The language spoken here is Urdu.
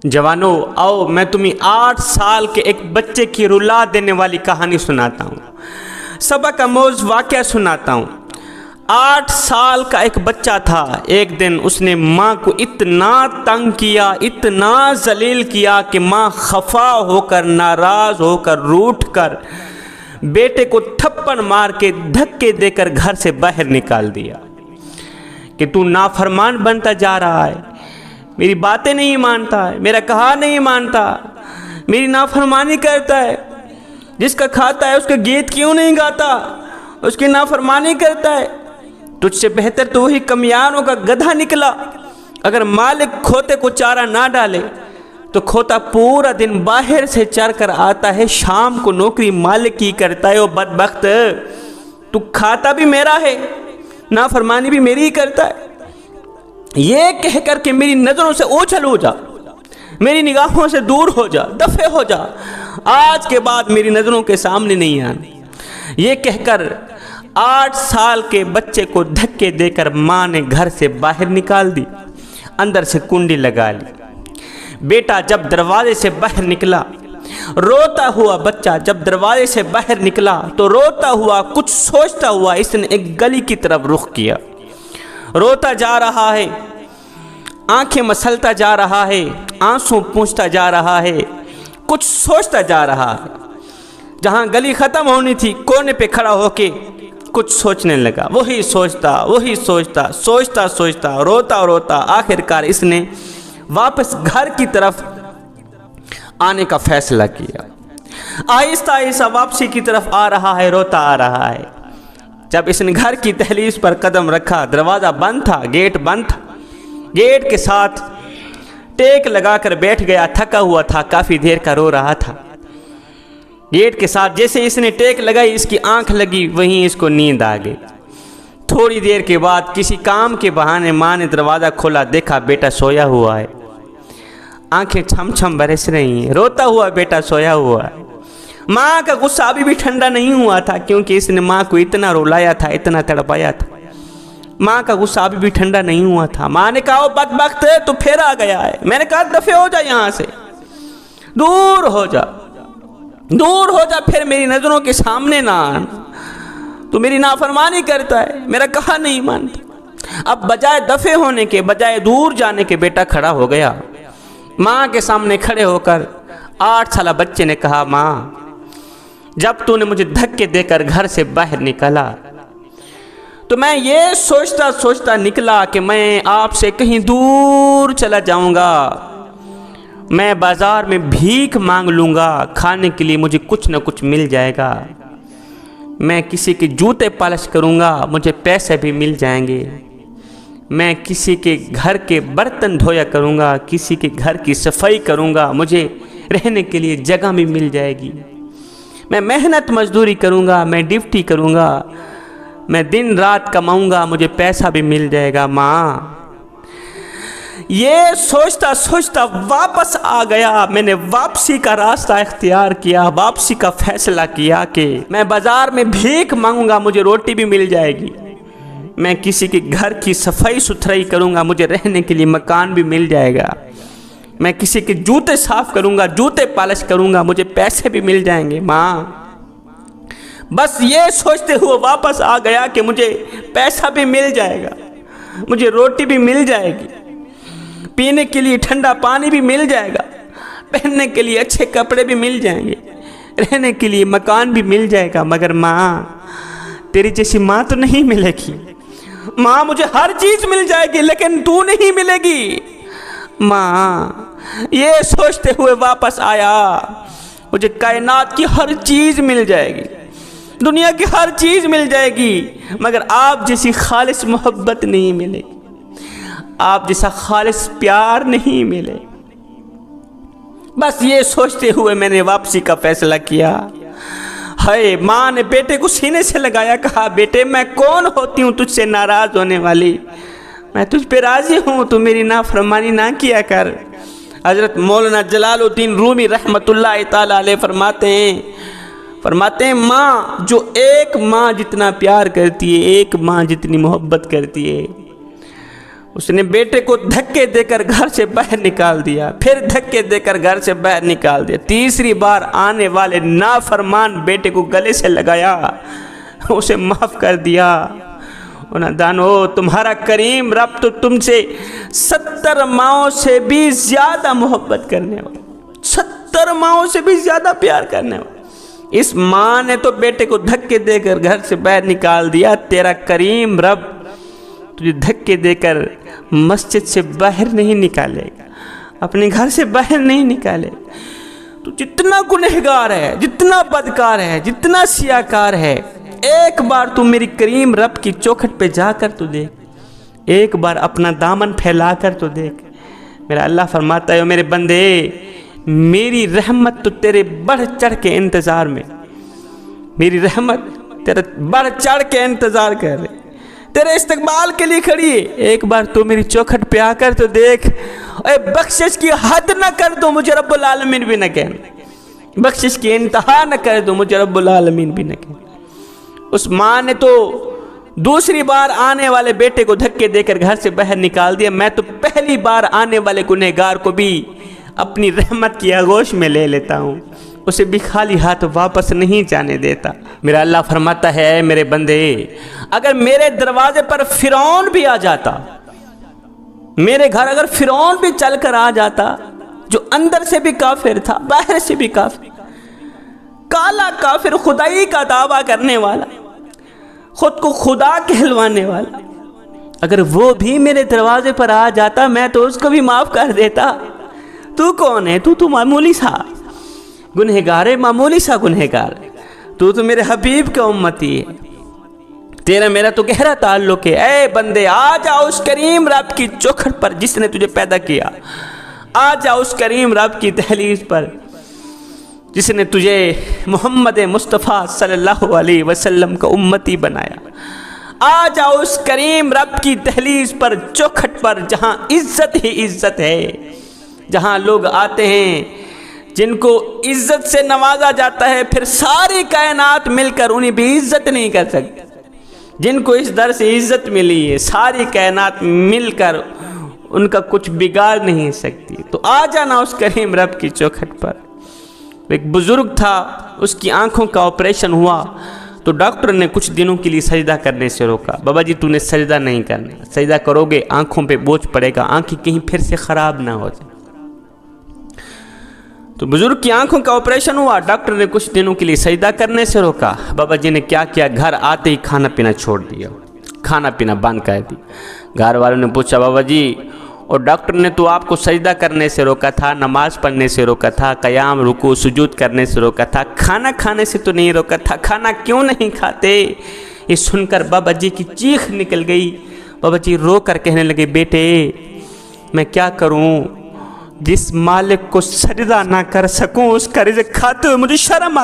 جوانوں آؤ میں تمہیں 8 سال کے ایک بچے کی رلا دینے والی کہانی سناتا ہوں، سبق آموز واقعہ سناتا ہوں۔ 8 سال کا ایک بچہ تھا۔ ایک دن اس نے ماں کو اتنا تنگ کیا، اتنا ذلیل کیا کہ ماں خفا ہو کر، ناراض ہو کر، روٹھ کر بیٹے کو تھپڑ مار کے دھکے دے کر گھر سے باہر نکال دیا کہ تو نافرمان بنتا جا رہا ہے، میری باتیں نہیں مانتا ہے، میرا کہا نہیں مانتا، میری نافرمانی کرتا ہے، جس کا کھاتا ہے اس کا گیت کیوں نہیں گاتا، اس کی نافرمانی کرتا ہے، تجھ سے بہتر تو وہی کمیانوں کا گدھا نکلا۔ اگر مالک کھوتے کو چارہ نہ ڈالے تو کھوتا پورا دن باہر سے چر کر آتا ہے، شام کو نوکری مالک کی کرتا ہے۔ او بدبخت، تو کھاتا بھی میرا ہے، نافرمانی بھی میری ہی کرتا ہے۔ یہ کہہ کر کہ میری نظروں سے اوجھل ہو جا، میری نگاہوں سے دور ہو جا، دفع ہو جا، آج کے بعد میری نظروں کے سامنے نہیں آنا، یہ کہہ کر 8 سال کے بچے کو دھکے دے کر ماں نے گھر سے باہر نکال دی، اندر سے کنڈی لگا لی۔ بیٹا جب دروازے سے باہر نکلا، روتا ہوا بچہ جب دروازے سے باہر نکلا تو روتا ہوا، کچھ سوچتا ہوا اس نے ایک گلی کی طرف رخ کیا۔ روتا جا رہا ہے، آنکھیں مسلتا جا رہا ہے، آنسو پونچھتا جا رہا ہے، کچھ سوچتا جا رہا ہے۔ جہاں گلی ختم ہونی تھی کونے پہ کھڑا ہو کے کچھ سوچنے لگا، وہی سوچتا سوچتا روتا آخرکار اس نے واپس گھر کی طرف آنے کا فیصلہ کیا۔ آہستہ آہستہ واپسی کی طرف آ رہا ہے، روتا آ رہا ہے۔ جب اس نے گھر کی دہلیز پر قدم رکھا، دروازہ بند تھا، گیٹ بند تھا، گیٹ کے ساتھ ٹیک لگا کر بیٹھ گیا، تھکا ہوا تھا، کافی دیر کا رو رہا تھا۔ گیٹ کے ساتھ جیسے اس نے ٹیک لگائی، اس کی آنکھ لگی، وہیں اس کو نیند آ گئی۔ تھوڑی دیر کے بعد کسی کام کے بہانے ماں نے دروازہ کھولا، دیکھا بیٹا سویا ہوا ہے، آنکھیں چھم چھم برس رہی ہیں، روتا ہوا بیٹا سویا ہوا ہے۔ ماں کا غصہ ابھی بھی ٹھنڈا نہیں ہوا تھا، کیونکہ اس نے ماں کو اتنا رولایا تھا، اتنا تڑپایا تھا۔ ماں کا غصہ ابھی بھی ٹھنڈا نہیں ہوا تھا۔ ماں نے کہا، او بدبخت تو پھر آ گیا ہے۔ میں نے کہا دفع ہو جا یہاں سے، دور ہو جا، دور ہو جا، پھر میری نظروں کے سامنے نہ آنا، تو میری نافرمانی کرتا ہے، میرا کہا نہیں مانتا۔ اب بجائے دفع ہونے کے، بجائے دور جانے کے، بیٹا کھڑا ہو گیا۔ ماں کے سامنے کھڑے ہو کر 8 سالہ بچے نے کہا، ماں جب تو نے مجھے دھکے دے کر گھر سے باہر نکالا تو میں یہ سوچتا نکلا کہ میں آپ سے کہیں دور چلا جاؤں گا، میں بازار میں بھیک مانگ لوں گا، کھانے کے لیے مجھے کچھ نہ کچھ مل جائے گا، میں کسی کے جوتے پالش کروں گا، مجھے پیسے بھی مل جائیں گے، میں کسی کے گھر کے برتن دھویا کروں گا، کسی کے گھر کی صفائی کروں گا، مجھے رہنے کے لیے جگہ بھی مل جائے گی، میں محنت مزدوری کروں گا، میں ڈیوٹی کروں گا، میں دن رات کماؤں گا، مجھے پیسہ بھی مل جائے گا۔ ماں یہ سوچتا واپس آ گیا۔ میں نے واپسی کا راستہ اختیار کیا، واپسی کا فیصلہ کیا کہ میں بازار میں بھیک مانگوں گا، مجھے روٹی بھی مل جائے گی، میں کسی کے گھر کی صفائی ستھرائی کروں گا، مجھے رہنے کے لیے مکان بھی مل جائے گا، میں کسی کے جوتے صاف کروں گا، جوتے پالش کروں گا، مجھے پیسے بھی مل جائیں گے۔ ماں بس یہ سوچتے ہوئے واپس آ گیا کہ مجھے پیسہ بھی مل جائے گا، مجھے روٹی بھی مل جائے گی، پینے کے لیے ٹھنڈا پانی بھی مل جائے گا، پہننے کے لیے اچھے کپڑے بھی مل جائیں گے، رہنے کے لیے مکان بھی مل جائے گا۔ مگر ماں تیری جیسی ماں تو نہیں ملے گی، ماں مجھے ہر چیز مل جائے گی لیکن تو نہیں ملے گی۔ ماں یہ سوچتے ہوئے واپس آیا، مجھے کائنات کی ہر چیز مل جائے گی، دنیا کی ہر چیز مل جائے گی، مگر آپ جیسی خالص محبت نہیں ملے گی، آپ جیسا خالص پیار نہیں ملے۔ بس یہ سوچتے ہوئے میں نے واپسی کا فیصلہ کیا۔ ہائے، ماں نے بیٹے کو سینے سے لگایا، کہا بیٹے میں کون ہوتی ہوں تجھ سے ناراض ہونے والی، میں تجھ پہ راضی ہوں، تو میری نافرمانی نہ کیا کر۔ حضرت مولانا جلال الدین رومی رحمت اللہ تعالی علیہ فرماتے ہیں ماں جو ایک ماں جتنا پیار کرتی ہے، ایک ماں جتنی محبت کرتی ہے، اس نے بیٹے کو دھکے دے کر گھر سے باہر نکال دیا، پھر دھکے دے کر گھر سے باہر نکال دیا، تیسری بار آنے والے نافرمان بیٹے کو گلے سے لگایا، اسے معاف کر دیا۔ دانو تمہارا کریم رب تو تم سے 70 ماؤں سے بھی زیادہ محبت کرنے والا، 70 ماؤں سے بھی زیادہ پیار کرنے والا۔ اس ماں نے تو بیٹے کو دھکے دے کر گھر سے باہر نکال دیا، تیرا کریم رب تجھے دھکے دے کر مسجد سے باہر نہیں نکالے گا، اپنے گھر سے باہر نہیں نکالے گا۔ تو جتنا گنہگار ہے، جتنا بدکار ہے، جتنا سیاکار ہے، ایک بار تو میری کریم رب کی چوکھٹ پہ جا کر تو دیکھ، ایک بار اپنا دامن پھیلا کر تو دیکھ۔ میرا اللہ فرماتا ہے میرے بندے، میری رحمت تو تیرے بڑھ چڑھ کے انتظار میں، میری رحمت تیرے بڑھ چڑھ کے انتظار کر رہے، تیرے استقبال کے لیے کھڑی ہے۔ ایک بار تو میری چوکھٹ پہ آ کر تو دیکھ، اے بخشش کی حد نہ کر دو مجھے رب العالمین بھی نہ کہنا، بخشش کی انتہا نہ کر دو مجھے رب العالمین بھی نہ کہنا۔ اس ماں نے تو دوسری بار آنے والے بیٹے کو دھکے دے کر گھر سے باہر نکال دیا، میں تو پہلی بار آنے والے گنہگار کو بھی اپنی رحمت کی آغوش میں لے لیتا ہوں، اسے بھی خالی ہاتھ واپس نہیں جانے دیتا۔ میرا اللہ فرماتا ہے میرے بندے، اگر میرے دروازے پر فرعون بھی آ جاتا، میرے گھر اگر فرعون بھی چل کر آ جاتا، جو اندر سے بھی کافر تھا باہر سے بھی کافر، کالا کافر، خدائی کا دعویٰ کرنے والا، خود کو خدا کہلوانے والا، اگر وہ بھی میرے دروازے پر آ جاتا میں تو اس کو بھی معاف کر دیتا۔ تو کون ہے؟ تو معمولی سا گنہگار ہے، معمولی سا گنہگار ہے، تو میرے حبیب کا امتی ہے، تیرا میرا تو گہرا تعلق ہے۔ اے بندے آ جا اس کریم رب کی چوکھٹ پر جس نے تجھے پیدا کیا، آ جا اس کریم رب کی دہلیز پر جس نے تجھے محمد مصطفیٰ صلی اللہ علیہ وسلم کا امتی بنایا، آ جا اس کریم رب کی دہلیز پر، چوکھٹ پر، جہاں عزت ہی عزت ہے، جہاں لوگ آتے ہیں جن کو عزت سے نوازا جاتا ہے، پھر ساری کائنات مل کر انہیں بھی عزت نہیں کر سکتی۔ جن کو اس در سے عزت ملی ہے، ساری کائنات مل کر ان کا کچھ بگاڑ نہیں سکتی۔ تو آ جانا اس کریم رب کی چوکھٹ پر۔ ایک بزرگ تھا، اس کی آنکھوں کا آپریشن ہوا تو ڈاکٹر نے کچھ دنوں کے لیے سجدہ کرنے سے روکا۔ بابا جی تو نے سجدہ نہیں کرنا، سجدہ کرو گے آنکھوں پہ بوجھ پڑے گا، آنکھیں کہیں پھر سے خراب نہ ہو جائے۔ تو بزرگ کی آنکھوں کا آپریشن ہوا، ڈاکٹر نے کچھ دنوں کے لیے سجدہ کرنے سے روکا۔ بابا جی نے کیا کیا، گھر آتے ہی کھانا پینا چھوڑ دیا، کھانا پینا بند کر دی۔ گھر والوں نے پوچھا بابا جی اور ڈاکٹر نے تو آپ کو سجدہ کرنے سے روکا تھا، نماز پڑھنے سے روکا تھا، قیام رکوع سجود کرنے سے روکا تھا، کھانا کھانے سے تو نہیں روکا تھا، کھانا کیوں نہیں کھاتے؟ یہ سن کر بابا جی کی چیخ نکل گئی۔ بابا جی رو کر کہنے لگے بیٹے میں کیا کروں، جس مالک کو سجدہ نہ کر سکوں اس کا رزق کھاتے ہوئے مجھے شرم آتی